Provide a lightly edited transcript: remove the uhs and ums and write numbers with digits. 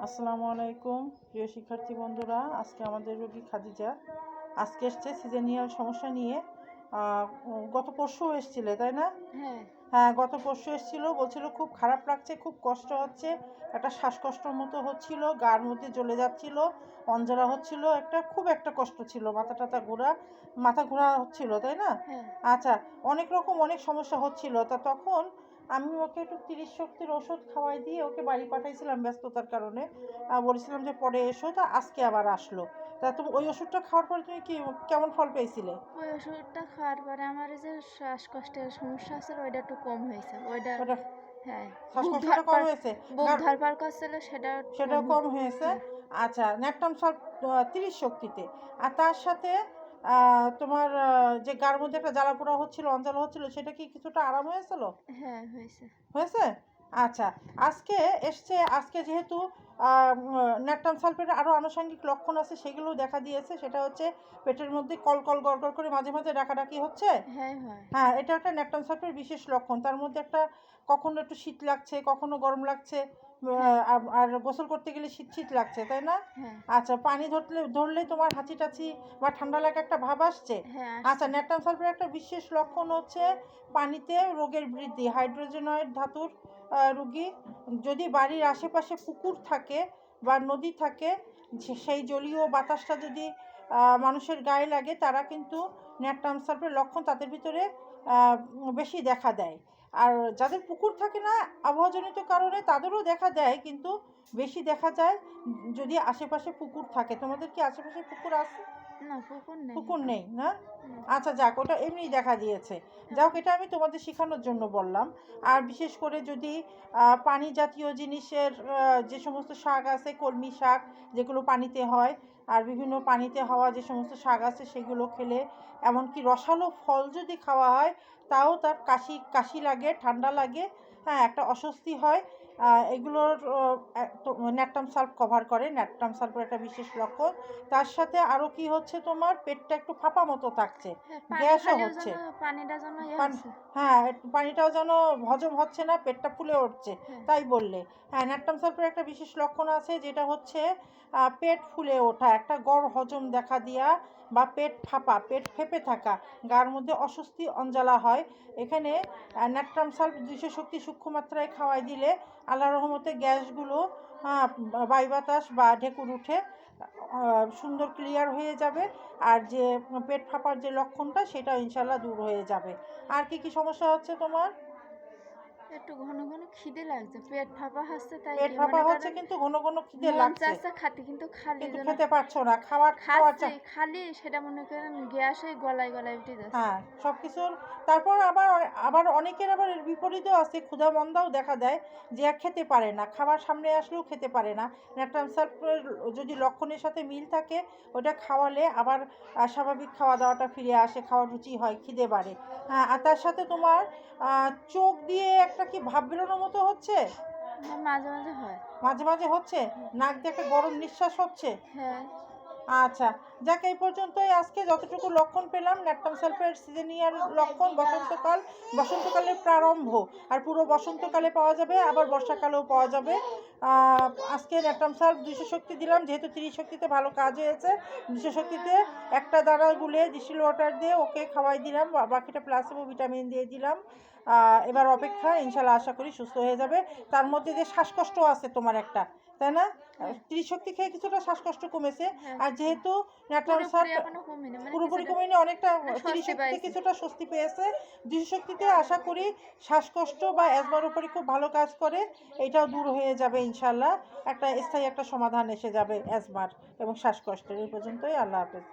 আসসালামু আলাইকুম প্রিয় শিক্ষার্থী বন্ধুরা। আজকে আমাদের রোগী খাদিজা আজকে এসছে সিজনিয়াল সমস্যা নিয়ে। গত পরশু এসেছিলে তাই না? হ্যাঁ, গত পরশু এসেছিল, বলছিল খুব খারাপ লাগছে, খুব কষ্ট হচ্ছে, একটা শ্বাসকষ্টর মতো হচ্ছিল, গার মধ্যে জ্বলে যাচ্ছিল, অঞ্জরা হচ্ছিল, খুব একটা কষ্ট ছিল, মাথা ঘোরা হচ্ছিল তাই না? আচ্ছা, অনেক সমস্যা হচ্ছিল। তখন আমি ওকে একটু 30 শক্তির ওষুধ খাওয়াই দিয়ে ওকে বাড়ি পাঠাইছিলাম ব্যস্ততার কারণে। বলেছিলাম যে পরে এসো, তা আজকে আবার আসলো। তা তুমি ওই ওষুধটা খাওয়ার পরে তুমি কেমন ফল পেয়েছিলে? ওই ওষুধটা খাওয়ার পরে আমার এই যে শ্বাসকষ্টের সমস্যা ছিল ওইটা একটু কম হয়েছে। হ্যাঁ, শ্বাসকষ্টটা কম হয়েছে, বুক ধরফর করছিল সেটাও কম হয়েছে। আচ্ছা, ন্যাপটাম সল্ট 30 শক্তিতে, আর তার সাথে তোমার যে গার মধ্যে একটা জ্বালা পোড়া হচ্ছিল, অঞ্জলা হচ্ছিল, সেটা কি কিছুটা আরাম হয়েছিল? হ্যাঁ, হয়েছে। হয়েছে? আচ্ছা, আজকে এসছে। আজকে যেহেতু ন্যাপটাম সালফেটের আরও আনুষঙ্গিক লক্ষণ আছে, সেগুলোও দেখা দিয়েছে। সেটা হচ্ছে পেটের মধ্যে কলকল গড়গড় করে মাঝে মাঝে ডাকাডাকি হচ্ছে। হ্যাঁ, এটা একটা ন্যাপটাম সালফেটের বিশেষ লক্ষণ। তার মধ্যে একটা কখনো একটু শীত লাগছে, কখনো গরম লাগছে, আর গোসল করতে গেলে শীত শীত লাগছে তাই না? আচ্ছা, পানি ধরলে তোমার হাঁচি টাচি বা ঠান্ডা লাগা একটা ভাব আসছে। আচ্ছা, ন্যাপটাম সালফেটের একটা বিশেষ লক্ষণ হচ্ছে পানিতে রোগের বৃদ্ধি। হাইড্রোজেনয়েড ধাতুর রোগী, যদি বাড়ির আশেপাশে পুকুর থাকে বা নদী থাকে, সেই জলীয় বাতাসটা যদি মানুষের গায়ে লাগে, তারা কিন্তু ন্যাপটাম সালফেটের লক্ষণ তাদের ভিতরে বেশি দেখা দেয়। আর যাদের পুকুর থাকে না আবহাওয়াজনিত কারণে, তাদেরও দেখা দেয়, কিন্তু বেশি দেখা যায় যদি আশেপাশে পুকুর থাকে। তোমাদের কি আশেপাশে পুকুর আছে? না, পুকুর নেই না? আচ্ছা, যাক, ওটা এমনি দেখা দিয়েছে। যাক, এটা আমি তোমাদের শেখানোর জন্য বললাম। আর বিশেষ করে যদি পানি জাতীয় জিনিসের যে সমস্ত শাক আছে, কলমি শাক যেগুলো পানিতে হয়, আর বিভিন্ন পানিতে হওয়া যে সমস্ত শাক আছে, সেগুলো খেলে, এমনকি রসালো ফল যদি খাওয়া হয়, তাও তার কাশি লাগে, ঠান্ডা লাগে, হ্যাঁ, একটা অস্বস্তি হয়। এগুলোর ন্যাপটাম সালফ কভার করে। ন্যাপটাম সালফের একটা বিশেষ লক্ষণ। তার সাথে আরও কি হচ্ছে, তোমার পেটটা একটু ফাঁপা মতো থাকছে, গ্যাসও হচ্ছে। হ্যাঁ, পানিটাও যেন হজম হচ্ছে না, পেটটা ফুলে উঠছে, তাই বললে। হ্যাঁ, ন্যাপটাম সালফের একটা বিশেষ লক্ষণ আছে, যেটা হচ্ছে পেট ফুলে ওঠা, একটা গড় হজম দেখা দিয়া, বা পেট ফাঁপা, পেট ফেঁপে থাকা, গার মধ্যে অস্বস্তি অঞ্জলা হয়। এখানে ন্যাপটাম সালফ 200 শক্তি সূক্ষ্ম মাত্রায় খাওয়াই দিলে আল্লাহর রহমতে গ্যাসগুলো, বায়ু বাতাস বা ঢেকুর উঠে সুন্দর ক্লিয়ার হয়ে যাবে। আর যে পেট ফাঁপার যে লক্ষণটা, সেটা ইনশাল্লাহ দূর হয়ে যাবে। আর কি কি সমস্যা হচ্ছে তোমার? একটু ঘন ঘন খিদে লাগছে, পেট ফাঁপা হচ্ছে, তাই পেট ফাঁপা হচ্ছে, কিন্তু ঘন ঘন খিদে লাগছে, খাতে কিন্তু খেতে পারছো না। খালি সেটা মনে করেন গ্যাস হয়ে গলায় উঠে যাচ্ছে। হ্যাঁ, সবকিছুর। তারপর আবার অনেকের আবার এর বিপরীতও আছে, ক্ষুধা মন্দাও দেখা দেয়, যে খেতে পারে না, খাবার সামনে আসলেও খেতে পারে না। ন্যাপটাম সালফের যদি লক্ষণের সাথে মিল থাকে, ওটা খাওয়ালে আবার স্বাভাবিক খাওয়া দাওয়াটা ফিরে আসে, খাওয়ার রুচি হয়, খিদে বাড়ে। হ্যাঁ, আর তার সাথে তোমার চোখ দিয়ে একটা কি ভাব বেরোনোর মতো হচ্ছে, মাঝে মাঝে হচ্ছে, নাক দিয়ে একটা গরম নিঃশ্বাস হচ্ছে। আচ্ছা, যাক, এই পর্যন্তই আজকে যতটুকু লক্ষণ পেলাম। ন্যাপটাম সালফের সিজনিয়াল লক্ষণ বসন্তকালের প্রারম্ভ, আর পুরো বসন্তকালে পাওয়া যাবে, আবার বর্ষাকালেও পাওয়া যাবে। আজকে ন্যাপটাম সালফ 200 শক্তি দিলাম, যেহেতু 30 শক্তিতে ভালো কাজ হয়েছে। 200 শক্তিতে একটা দানা গুলে ডিস্টিল ওয়াটার দিয়ে ওকে খাওয়াই দিলাম, বাকিটা প্লাসিবো ভিটামিন দিয়ে দিলাম। এবার অপেক্ষা, ইনশাল্লাহ আশা করি সুস্থ হয়ে যাবে। তার মধ্যে যে শ্বাসকষ্ট আছে তোমার একটা, তাই না? 30 শক্তি খেয়ে কিছুটা শ্বাসকষ্ট কমেছে। আর যেহেতু ন্যাপটাম সালফ পুরোপুরি কমেনি, অনেকটা 30 শক্তিতে কিছুটা স্বস্তি পেয়েছে। 200 শক্তিতে আশা করি শ্বাসকষ্ট বা অ্যাজমার উপরে খুব ভালো কাজ করে, এটাও দূর হয়ে যাবে ইনশাল্লাহ। একটা স্থায়ী একটা সমাধান এসে যাবে অ্যাজমার এবং শ্বাসকষ্টের। এই পর্যন্তই। আল্লাহ হাফেজ।